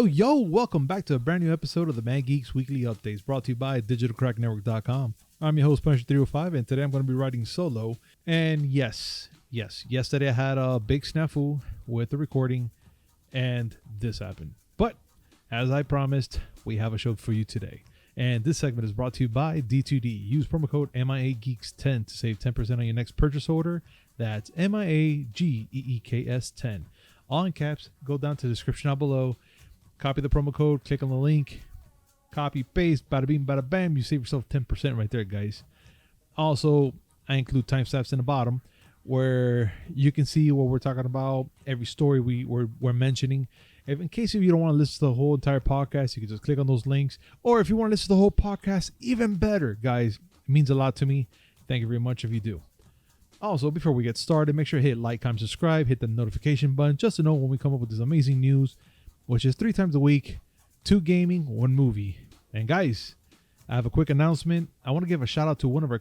Yo, welcome back to a brand new episode of the Mad Geeks Weekly Updates, brought to you by digitalcracknetwork.com. I'm your host, Punisher305, and today I'm going to be riding solo. And yes, yesterday I had a big snafu with the recording, and this happened. But, as I promised, we have a show for you today. And this segment is brought to you by D2D. Use promo code MIAGeeks10 to save 10% on your next purchase order. That's MIAGEEKS10. All in caps. Go down to the description down below. Copy the promo code. Click on the link. Copy, paste. Bada bing, bada bam. You save yourself 10% right there, guys. Also, I include timestamps in the bottom where you can see what we're talking about. Every story we're mentioning. If in case you don't want to listen to the whole entire podcast, you can just click on those links. Or if you want to listen to the whole podcast, even better, guys. It means a lot to me. Thank you very much if you do. Also, before we get started, make sure to hit like, comment, subscribe, hit the notification button just to know when we come up with this amazing news, which is 3 times a week, 2 gaming, 1 movie. And guys, I have a quick announcement. I want to give a shout out to one of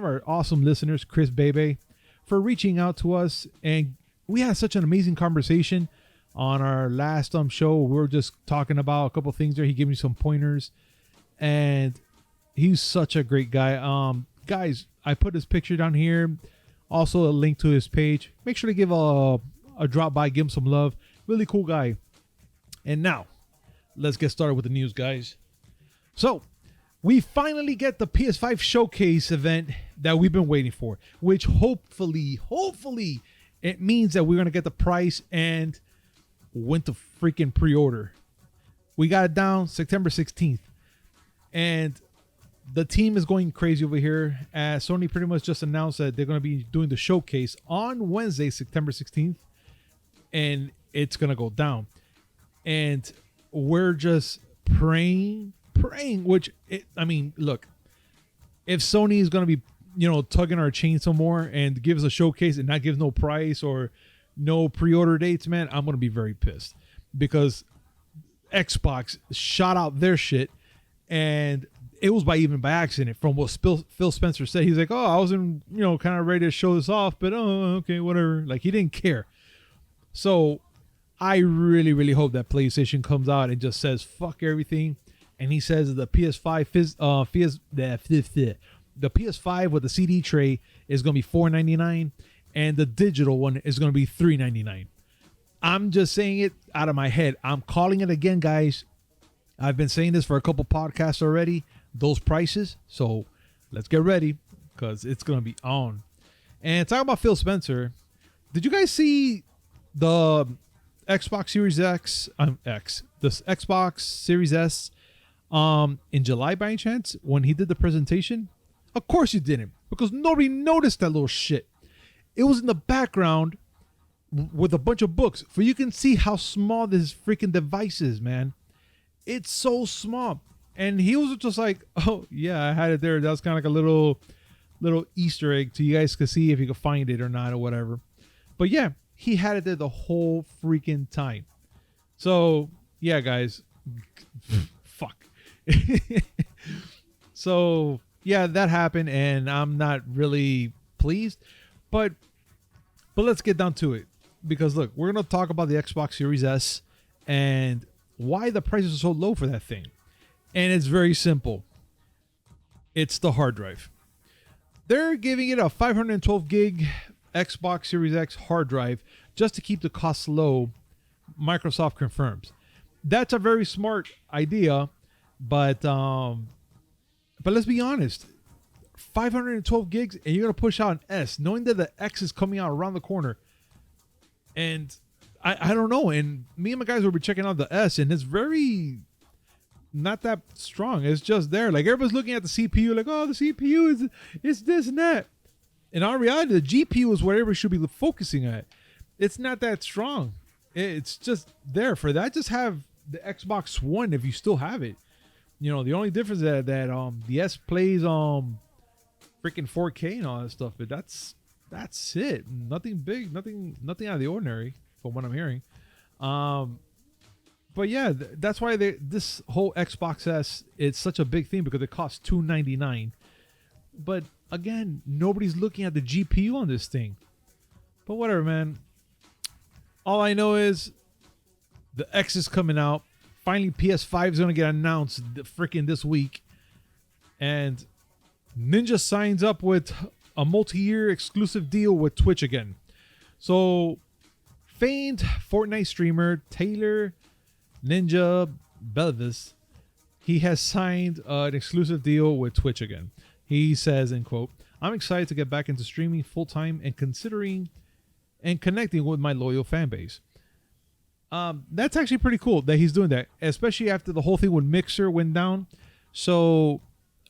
our awesome listeners, Chris Baybay, for reaching out to us. And we had such an amazing conversation on our last show. We were just talking about a couple things there. He gave me some pointers, and he's such a great guy. Guys, I put his picture down here. Also a link to his page. Make sure to give a drop by, give him some love. Really cool guy. And now, let's get started with the news, guys. So, we finally get the PS5 showcase event that we've been waiting for, which hopefully, it means that we're going to get the price and went to freaking pre-order. We got it down September 16th. And the team is going crazy over here, as Sony pretty much just announced that they're going to be doing the showcase on Wednesday, September 16th, and it's going to go down. And we're just praying, look, if Sony is going to be, tugging our chain some more and give us a showcase and not give no price or no pre-order dates, man, I'm going to be very pissed, because Xbox shot out their shit, and it was by accident, from what Phil Spencer said. He's like, I wasn't, kind of ready to show this off, but okay, whatever. Like, he didn't care. So I really, really hope that PlayStation comes out and just says, fuck everything. And he says the the PS5 with the CD tray is going to be $499, and the digital one is going to be $399. I'm just saying it out of my head. I'm calling it again, guys. I've been saying this for a couple podcasts already, those prices. So let's get ready, because it's going to be on. And talking about Phil Spencer, did you guys see the Xbox Series the Xbox Series S in July by any chance, when he did the presentation? Of course you didn't, because nobody noticed that little shit. It was in the background with a bunch of books, for you can see how small this freaking device is, man. It's so small. And he was just like, oh yeah, I had it there. That was kind of like a little Easter egg to you guys to see if you could find it or not or whatever. But yeah, he had it there the whole freaking time. So yeah, guys, fuck. So yeah, that happened, and I'm not really pleased. But let's get down to it, because look, we're gonna talk about the Xbox Series S and why the prices are so low for that thing. And it's very simple. It's the hard drive. They're giving it a 512 gig Xbox Series X hard drive just to keep the costs low. Microsoft confirms. That's a very smart idea, but let's be honest. 512 gigs, and you're going to push out an S, knowing that the X is coming out around the corner. And I don't know. And me and my guys will be checking out the S, and it's very not that strong. It's just there. Like, everybody's looking at the CPU like, oh, the CPU is this and that. In our reality, the GPU is what everybody should be focusing at. It's not that strong. It's just there for that. Just have the Xbox One if you still have it. The only difference is that the S plays freaking 4K and all that stuff, but that's it. Nothing big, nothing out of the ordinary from what I'm hearing. But yeah, that's why this whole Xbox S, it's such a big thing, because it costs $299. But again, nobody's looking at the GPU on this thing. But whatever, man. All I know is the X is coming out. finally PS5 is gonna get announced freaking this week, and Ninja signs up with a multi-year exclusive deal with Twitch again. So, famed Fortnite streamer Taylor Ninja Belvis, he has signed an exclusive deal with Twitch again. He says, in quote, "I'm excited to get back into streaming full-time and considering and connecting with my loyal fan base." That's actually pretty cool that he's doing that, especially after the whole thing with Mixer went down. So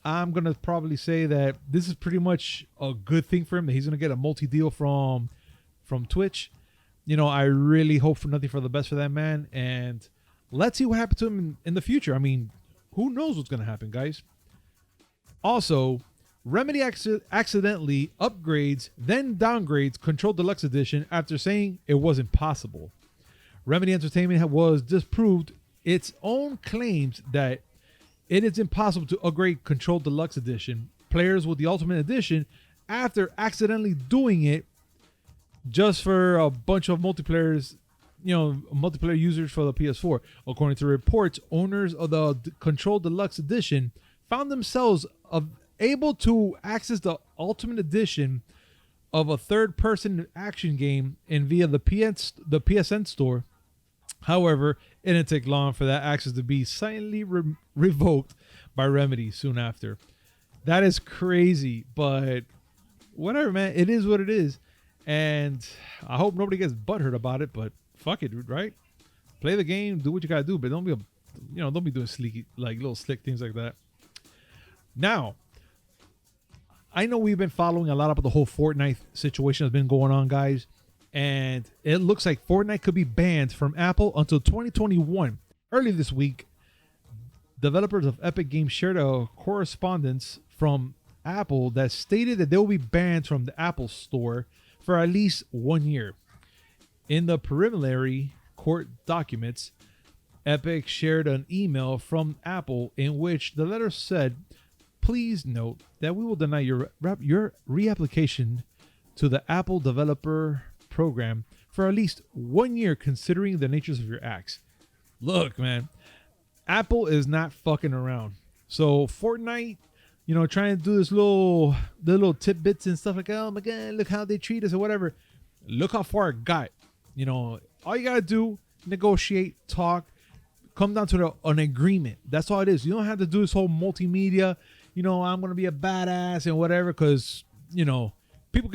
I'm going to probably say that this is pretty much a good thing for him, that he's going to get a multi-deal from Twitch. You know, I really hope for nothing for the best for that man. And let's see what happens to him in the future. I mean, who knows what's going to happen, guys? Also, Remedy accidentally upgrades, then downgrades Control Deluxe Edition after saying it wasn't possible. Remedy Entertainment was disproved its own claims that it is impossible to upgrade Control Deluxe Edition players with the Ultimate Edition after accidentally doing it just for a bunch of multiplayer users for the PS4. According to reports, owners of the Control Deluxe Edition found themselves able to access the Ultimate Edition of a third-person action game via the PSN store. However, it didn't take long for that access to be silently revoked by Remedy soon after. That is crazy, but whatever, man. It is what it is, and I hope nobody gets butthurt about it. But fuck it, dude, right? Play the game, do what you gotta do, but don't be doing little slick things like that. Now, I know we've been following a lot about the whole Fortnite situation that's been going on, guys. And it looks like Fortnite could be banned from Apple until 2021. Early this week, developers of Epic Games shared a correspondence from Apple that stated that they will be banned from the Apple Store for at least 1 year. In the preliminary court documents, Epic shared an email from Apple in which the letter said, "Please note that we will deny your reapplication to the Apple Developer Program for at least 1 year considering the natures of your acts." Look, man, Apple is not fucking around. So Fortnite, trying to do this little tidbits and stuff like, oh my God, look how they treat us or whatever. Look how far it got. All you gotta do, negotiate, talk, come down to an agreement. That's all it is. You don't have to do this whole multimedia, I'm gonna be a badass and whatever, because people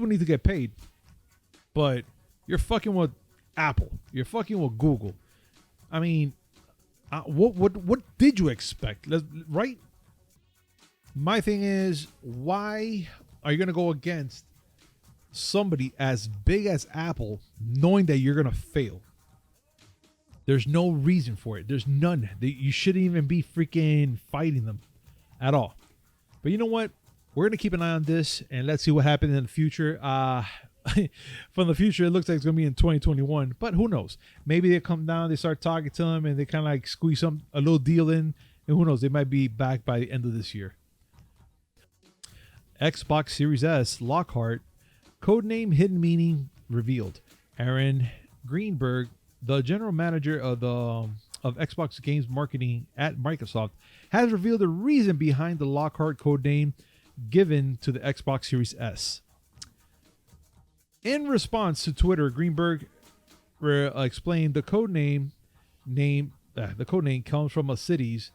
need to get paid. But you're fucking with Apple. You're fucking with Google. I mean, what did you expect? Right? My thing is, why are you gonna go against somebody as big as Apple, knowing that you're gonna fail? There's no reason for it. There's none. You shouldn't even be freaking fighting them at all. But you know what? We're gonna keep an eye on this and let's see what happens in the future. From the future, it looks like it's gonna be in 2021, but who knows? Maybe they come down, they start talking to them, and they kind of like squeeze a little deal in, and who knows? They might be back by the end of this year. Xbox Series S Lockhart, codename hidden meaning revealed. Aaron Greenberg, the general manager of Xbox Games Marketing at Microsoft, has revealed the reason behind the Lockhart codename given to the Xbox Series S. In response to Twitter, Greenberg explained the codename comes from a cities,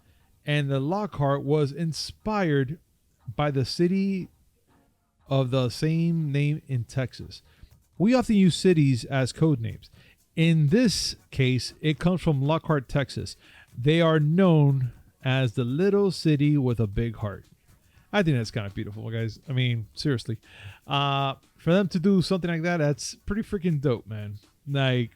and the Lockhart was inspired by the city of the same name in Texas. We often use cities as code names. In this case, it comes from Lockhart, Texas. They are known as the little city with a big heart. I think that's kind of beautiful, guys. I mean, seriously. For them to do something like that, that's pretty freaking dope, man. Like,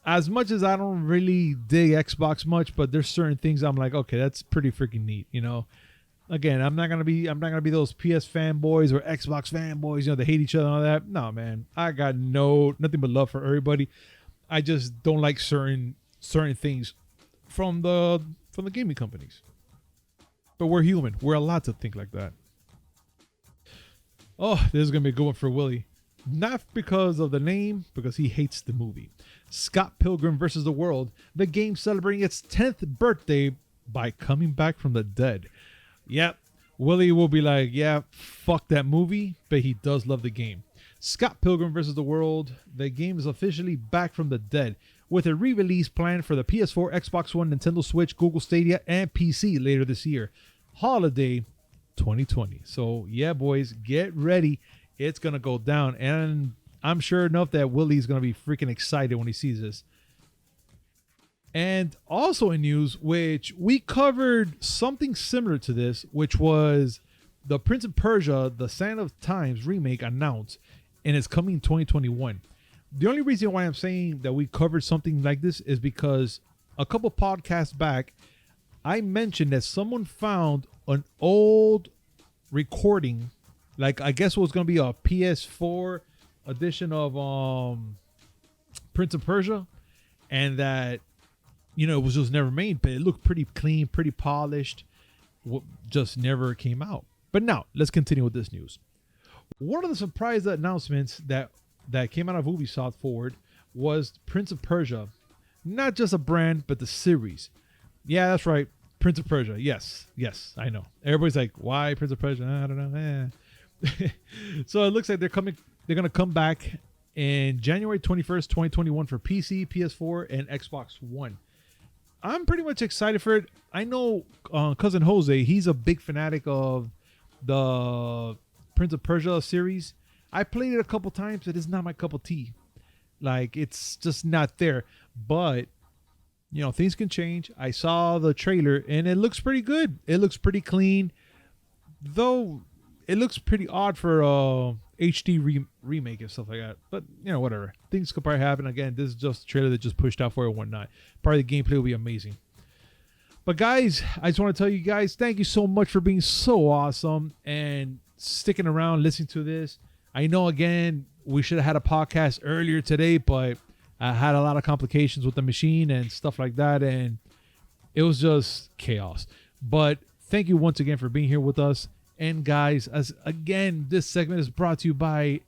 as much as I don't really dig Xbox much, but there's certain things I'm like, okay, that's pretty freaking neat, Again, I'm not gonna be those PS fanboys or Xbox fanboys, they hate each other and all that. No, man. I got nothing but love for everybody. I just don't like certain things from the gaming companies. But we're human. We're allowed to think like that. Oh, this is going to be a good one for Willie. Not because of the name, because he hates the movie. Scott Pilgrim versus the World, the game celebrating its 10th birthday by coming back from the dead. Yep, Willie will be like, yeah, fuck that movie, but he does love the game. Scott Pilgrim vs. the World, the game is officially back from the dead with a re-release planned for the PS4, Xbox One, Nintendo Switch, Google Stadia, and PC later this year. Holiday 2020. So yeah, boys, get ready. It's going to go down. And I'm sure enough that Willie's going to be freaking excited when he sees this. And also in news, which we covered something similar to this, which was the Prince of Persia, the Sands of Time Remake announced, and it's coming in 2021. The only reason why I'm saying that we covered something like this is because a couple podcasts back, I mentioned that someone found an old recording, like I guess it was going to be a PS4 edition of Prince of Persia, and that, you know, it was just never made, but it looked pretty clean, pretty polished, just never came out. But now, let's continue with this news. One of the surprise announcements that came out of Ubisoft forward was Prince of Persia. Not just a brand, but the series. Yeah, that's right. Prince of Persia. Yes, I know. Everybody's like, why Prince of Persia? I don't know. So it looks like they're going to come back in January 21st, 2021 for PC, PS4, and Xbox One. I'm pretty much excited for it. I know Cousin Jose, he's a big fanatic of the Prince of Persia series. I played it a couple times. It is not my cup of tea. Like, it's just not there. But, you know, things can change. I saw the trailer and it looks pretty good. It looks pretty clean. Though it looks pretty odd for HD remake and stuff like that. But, you know, whatever. Things could probably happen. Again, this is just a trailer that just pushed out for it and whatnot. Probably the gameplay will be amazing. But guys, I just want to tell you guys, thank you so much for being so awesome and sticking around, listening to this. I know, again, we should have had a podcast earlier today, but I had a lot of complications with the machine and stuff like that, and it was just chaos. But thank you once again for being here with us. And guys, as again, this segment is brought to you by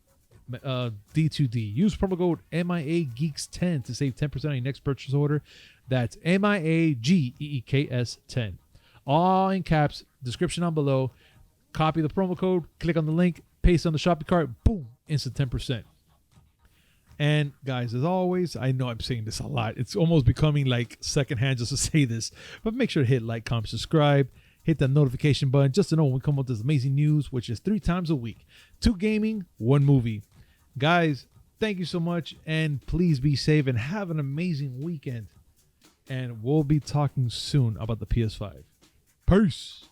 D2D. Use promo code MIAGeeks10 to save 10% on your next purchase order. That's MIAGEEKS 10. All in caps. Description down below. Copy the promo code. Click on the link. Paste on the shopping cart. Boom. Instant 10%. And guys, as always, I know I'm saying this a lot. It's almost becoming like secondhand just to say this. But make sure to hit like, comment, subscribe. Hit that notification button just to know when we come up with this amazing news, which is 3 times a week. 2 gaming, 1 movie. Guys, thank you so much. And please be safe and have an amazing weekend. And we'll be talking soon about the PS5. Peace.